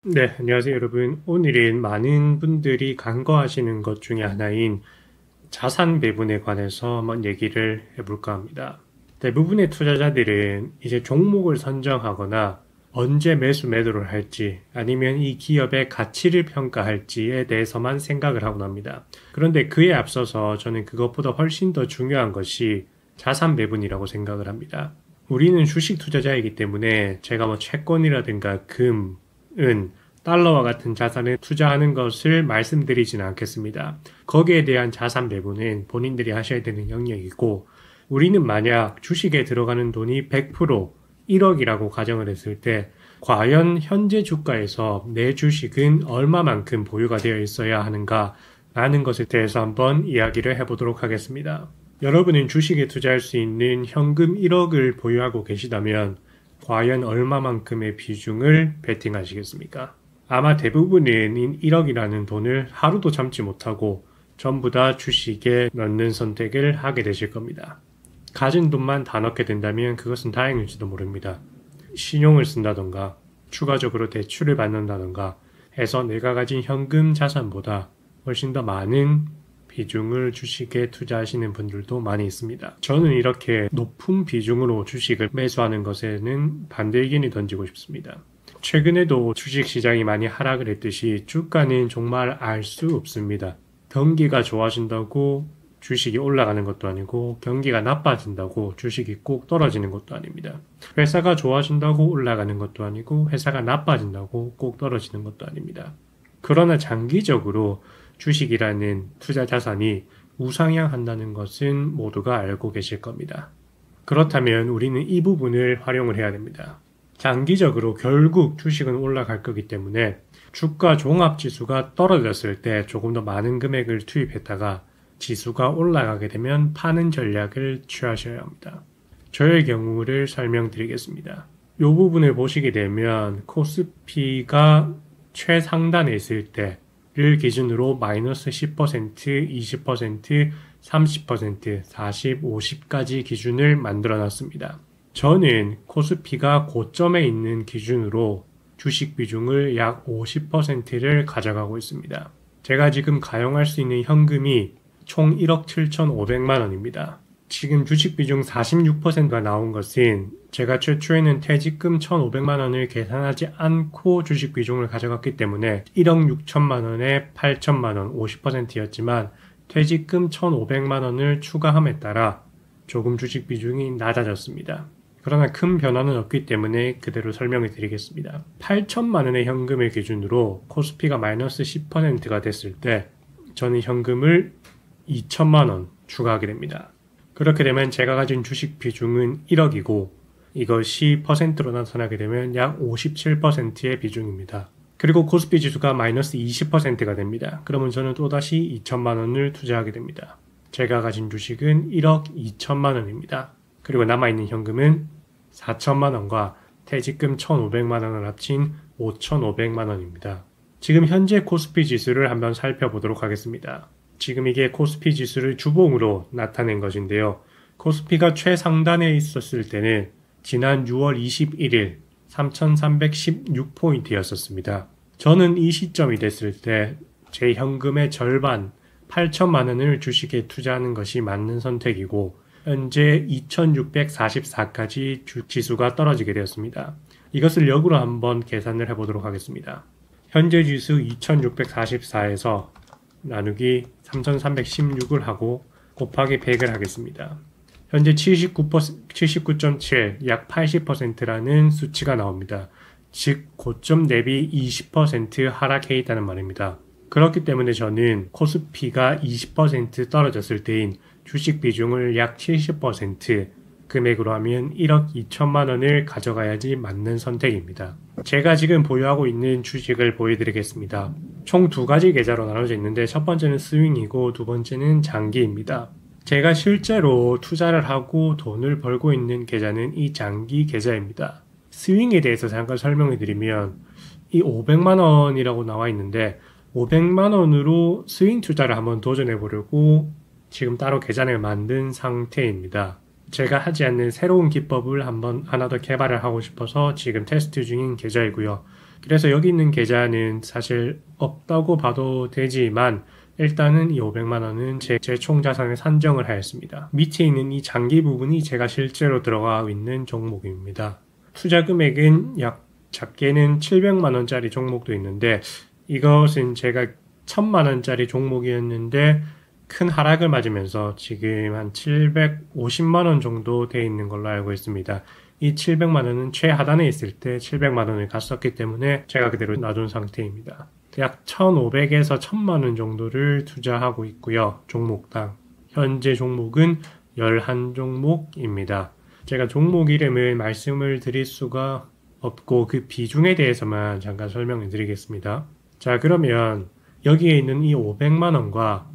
네, 안녕하세요, 여러분. 오늘은 많은 분들이 간과하시는 것 중에 하나인 자산 배분에 관해서 한번 얘기를 해볼까 합니다. 대부분의 투자자들은 이제 종목을 선정하거나 언제 매수 매도를 할지 아니면 이 기업의 가치를 평가할지에 대해서만 생각을 하곤 합니다. 그런데 그에 앞서서 저는 그것보다 훨씬 더 중요한 것이 자산 배분이라고 생각을 합니다. 우리는 주식 투자자이기 때문에 제가 채권이라든가 금, 은, 달러와 같은 자산에 투자하는 것을 말씀드리지는 않겠습니다. 거기에 대한 자산 배분은 본인들이 하셔야 되는 영역이고, 우리는 만약 주식에 들어가는 돈이 100% 1억이라고 가정을 했을 때, 과연 현재 주가에서 내 주식은 얼마만큼 보유가 되어 있어야 하는가 라는 것에 대해서 한번 이야기를 해보도록 하겠습니다. 여러분은 주식에 투자할 수 있는 현금 1억을 보유하고 계시다면 과연 얼마만큼의 비중을 베팅하시겠습니까? 아마 대부분은 1억이라는 돈을 하루도 참지 못하고 전부 다 주식에 넣는 선택을 하게 되실 겁니다. 가진 돈만 다 넣게 된다면 그것은 다행일지도 모릅니다. 신용을 쓴다던가 추가적으로 대출을 받는다던가 해서 내가 가진 현금 자산보다 훨씬 더 많은 비중을 주식에 투자하시는 분들도 많이 있습니다. 저는 이렇게 높은 비중으로 주식을 매수하는 것에는 반대 의견이 던지고 싶습니다. 최근에도 주식시장이 많이 하락을 했듯이 주가는 정말 알 수 없습니다. 경기가 좋아진다고 주식이 올라가는 것도 아니고 경기가 나빠진다고 주식이 꼭 떨어지는 것도 아닙니다. 회사가 좋아진다고 올라가는 것도 아니고 회사가 나빠진다고 꼭 떨어지는 것도 아닙니다. 그러나 장기적으로 주식이라는 투자 자산이 우상향한다는 것은 모두가 알고 계실 겁니다. 그렇다면 우리는 이 부분을 활용을 해야 됩니다. 장기적으로 결국 주식은 올라갈 거기 때문에 주가 종합지수가 떨어졌을 때 조금 더 많은 금액을 투입했다가 지수가 올라가게 되면 파는 전략을 취하셔야 합니다. 저의 경우를 설명드리겠습니다. 이 부분을 보시게 되면 코스피가 최상단에 있을 때를 기준으로 마이너스 10%, 20%, 30%, 40, 50까지 기준을 만들어 놨습니다. 저는 코스피가 고점에 있는 기준으로 주식 비중을 약 50%를 가져가고 있습니다. 제가 지금 가용할 수 있는 현금이 총 1억 7,500만 원입니다. 지금 주식 비중 46%가 나온 것은 제가 최초에는 퇴직금 1,500만 원을 계산하지 않고 주식 비중을 가져갔기 때문에 1억 6천만 원에 8천만 원 50%였지만 퇴직금 1,500만 원을 추가함에 따라 조금 주식 비중이 낮아졌습니다. 그러나 큰 변화는 없기 때문에 그대로 설명을 드리겠습니다. 8천만 원의 현금을 기준으로 코스피가 마이너스 10%가 됐을 때 저는 현금을 2천만 원 추가하게 됩니다. 그렇게 되면 제가 가진 주식 비중은 1억이고 이것이 퍼센트로 나타나게 되면 약 57%의 비중입니다. 그리고 코스피 지수가 마이너스 20%가 됩니다. 그러면 저는 또다시 2천만 원을 투자하게 됩니다. 제가 가진 주식은 1억 2천만 원입니다. 그리고 남아있는 현금은 4천만 원과 퇴직금 1,500만 원을 합친 5,500만 원입니다. 지금 현재 코스피 지수를 한번 살펴보도록 하겠습니다. 지금 이게 코스피 지수를 주봉으로 나타낸 것인데요. 코스피가 최상단에 있었을 때는 지난 6월 21일 3,316포인트였었습니다. 저는 이 시점이 됐을 때 제 현금의 절반 8천만 원을 주식에 투자하는 것이 맞는 선택이고 현재 2,644까지 지수가 떨어지게 되었습니다. 이것을 역으로 한번 계산을 해보도록 하겠습니다. 현재 지수 2,644에서 나누기 3,316을 하고 곱하기 100을 하겠습니다. 현재 79.7, 약 80%라는 수치가 나옵니다. 즉 고점 대비 20% 하락해 있다는 말입니다. 그렇기 때문에 저는 코스피가 20% 떨어졌을 때인 주식 비중을 약 70% 금액으로 하면 1억 2천만 원을 가져가야지 맞는 선택입니다. 제가 지금 보유하고 있는 주식을 보여드리겠습니다. 총 두 가지 계좌로 나눠져 있는데 첫 번째는 스윙이고 두 번째는 장기입니다. 제가 실제로 투자를 하고 돈을 벌고 있는 계좌는 이 장기 계좌입니다. 스윙에 대해서 잠깐 설명해 드리면 이 500만 원이라고 나와 있는데 500만 원으로 스윙 투자를 한번 도전해 보려고 지금 따로 계좌를 만든 상태입니다. 제가 하지 않는 새로운 기법을 한번 하나 더 개발을 하고 싶어서 지금 테스트 중인 계좌이고요. 그래서 여기 있는 계좌는 사실 없다고 봐도 되지만 일단은 이 500만 원은 제 총자산에 산정을 하였습니다. 밑에 있는 이 장기 부분이 제가 실제로 들어가고 있는 종목입니다. 투자 금액은 약 작게는 700만 원짜리 종목도 있는데 이것은 제가 1000만 원짜리 종목이었는데 큰 하락을 맞으면서 지금 한 750만 원 정도 돼 있는 걸로 알고 있습니다. 이 700만 원은 최하단에 있을 때 700만 원을 갔었기 때문에 제가 그대로 놔둔 상태입니다. 약 1,500에서 1,000만 원 정도를 투자하고 있고요. 종목당. 현재 종목은 11종목입니다. 제가 종목 이름을 말씀을 드릴 수가 없고 그 비중에 대해서만 잠깐 설명을 드리겠습니다. 자, 그러면 여기에 있는 이 500만 원과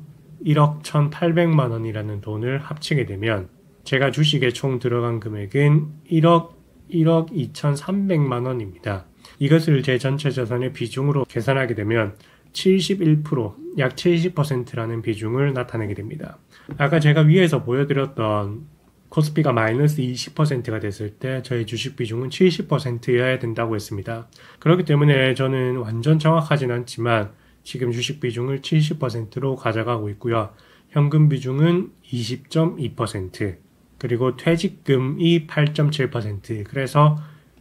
1억 1,800만 원이라는 돈을 합치게 되면 제가 주식에 총 들어간 금액은 1억 2,300만 원입니다. 이것을 제 전체 자산의 비중으로 계산하게 되면 71%, 약 70%라는 비중을 나타내게 됩니다. 아까 제가 위에서 보여드렸던 코스피가 마이너스 20%가 됐을 때 저희 주식 비중은 70%여야 된다고 했습니다. 그렇기 때문에 저는 완전 정확하진 않지만 지금 주식 비중을 70%로 가져가고 있고요. 현금 비중은 20.2%, 그리고 퇴직금이 8.7%, 그래서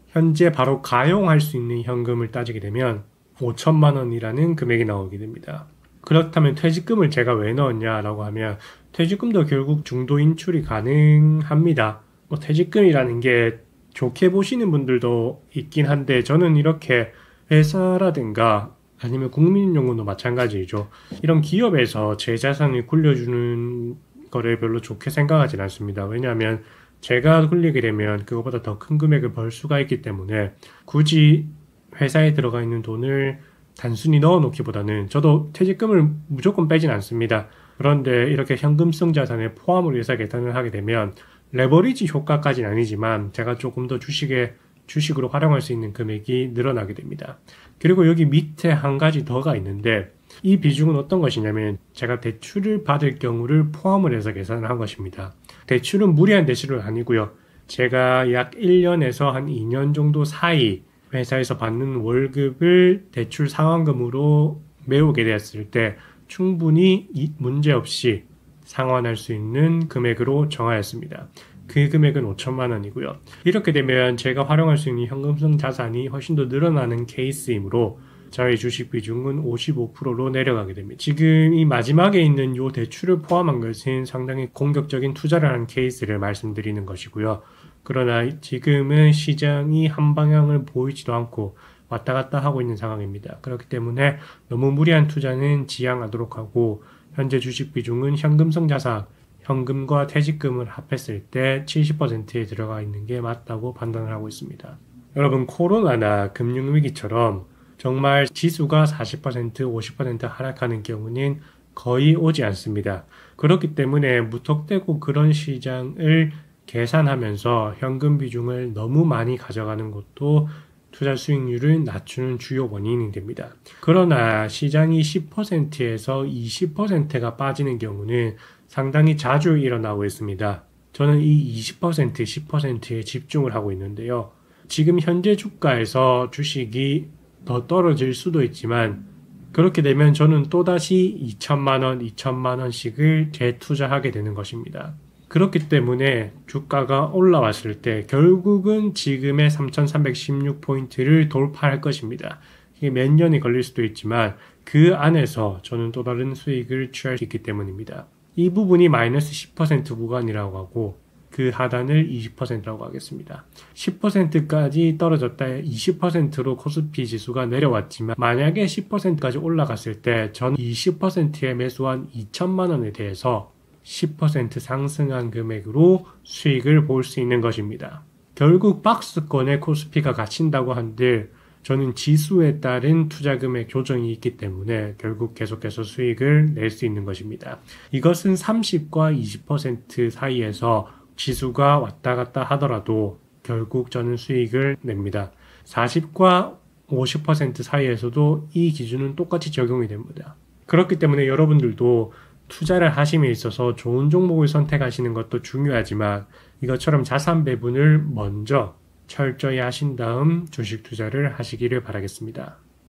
현재 바로 가용할 수 있는 현금을 따지게 되면 5천만 원이라는 금액이 나오게 됩니다. 그렇다면 퇴직금을 제가 왜 넣었냐라고 하면 퇴직금도 결국 중도 인출이 가능합니다. 퇴직금이라는 게 좋게 보시는 분들도 있긴 한데 저는 이렇게 회사라든가 아니면 국민연금도 마찬가지죠. 이런 기업에서 제 자산을 굴려주는 거를 별로 좋게 생각하진 않습니다. 왜냐하면 제가 굴리게 되면 그거보다 더 큰 금액을 벌 수가 있기 때문에 굳이 회사에 들어가 있는 돈을 단순히 넣어놓기보다는 저도 퇴직금을 무조건 빼진 않습니다. 그런데 이렇게 현금성 자산에 포함을 해서 계산을 하게 되면 레버리지 효과까지는 아니지만 제가 조금 더 주식으로 활용할 수 있는 금액이 늘어나게 됩니다. 그리고 여기 밑에 한 가지 더가 있는데 이 비중은 어떤 것이냐면 제가 대출을 받을 경우를 포함을 해서 계산을 한 것입니다. 대출은 무리한 대출은 아니고요. 제가 약 1년에서 한 2년 정도 사이 회사에서 받는 월급을 대출 상환금으로 메우게 되었을 때 충분히 문제없이 상환할 수 있는 금액으로 정하였습니다. 그 금액은 5천만 원이고요. 이렇게 되면 제가 활용할 수 있는 현금성 자산이 훨씬 더 늘어나는 케이스이므로 저희 주식 비중은 55%로 내려가게 됩니다. 지금 이 마지막에 있는 이 대출을 포함한 것은 상당히 공격적인 투자를 하는 케이스를 말씀드리는 것이고요. 그러나 지금은 시장이 한 방향을 보이지도 않고 왔다 갔다 하고 있는 상황입니다. 그렇기 때문에 너무 무리한 투자는 지양하도록 하고 현재 주식 비중은 현금성 자산, 현금과 퇴직금을 합했을 때 70%에 들어가 있는 게 맞다고 판단을 하고 있습니다. 여러분, 코로나나 금융위기처럼 정말 지수가 40%, 50% 하락하는 경우는 거의 오지 않습니다. 그렇기 때문에 무턱대고 그런 시장을 계산하면서 현금 비중을 너무 많이 가져가는 것도 투자 수익률을 낮추는 주요 원인이 됩니다. 그러나 시장이 10%에서 20%가 빠지는 경우는 상당히 자주 일어나고 있습니다. 저는 이 20%, 10%에 집중을 하고 있는데요. 지금 현재 주가에서 주식이 더 떨어질 수도 있지만 그렇게 되면 저는 또다시 2천만 원, 2천만 원씩을 재투자하게 되는 것입니다. 그렇기 때문에 주가가 올라왔을 때 결국은 지금의 3,316포인트를 돌파할 것입니다. 이게 몇 년이 걸릴 수도 있지만 그 안에서 저는 또 다른 수익을 취할 수 있기 때문입니다. 이 부분이 마이너스 10% 구간이라고 하고 그 하단을 20%라고 하겠습니다. 10%까지 떨어졌다 20%로 코스피 지수가 내려왔지만 만약에 10%까지 올라갔을 때 전 20%에 매수한 2천만 원에 대해서 10% 상승한 금액으로 수익을 볼 수 있는 것입니다. 결국 박스권에 코스피가 갇힌다고 한들 저는 지수에 따른 투자 금액 조정이 있기 때문에 결국 계속해서 수익을 낼 수 있는 것입니다. 이것은 30과 20% 사이에서 지수가 왔다 갔다 하더라도 결국 저는 수익을 냅니다. 40과 50% 사이에서도 이 기준은 똑같이 적용이 됩니다. 그렇기 때문에 여러분들도 투자를 하심에 있어서 좋은 종목을 선택하시는 것도 중요하지만 이것처럼 자산 배분을 먼저 철저히 하신 다음 주식 투자를 하시기를 바라겠습니다.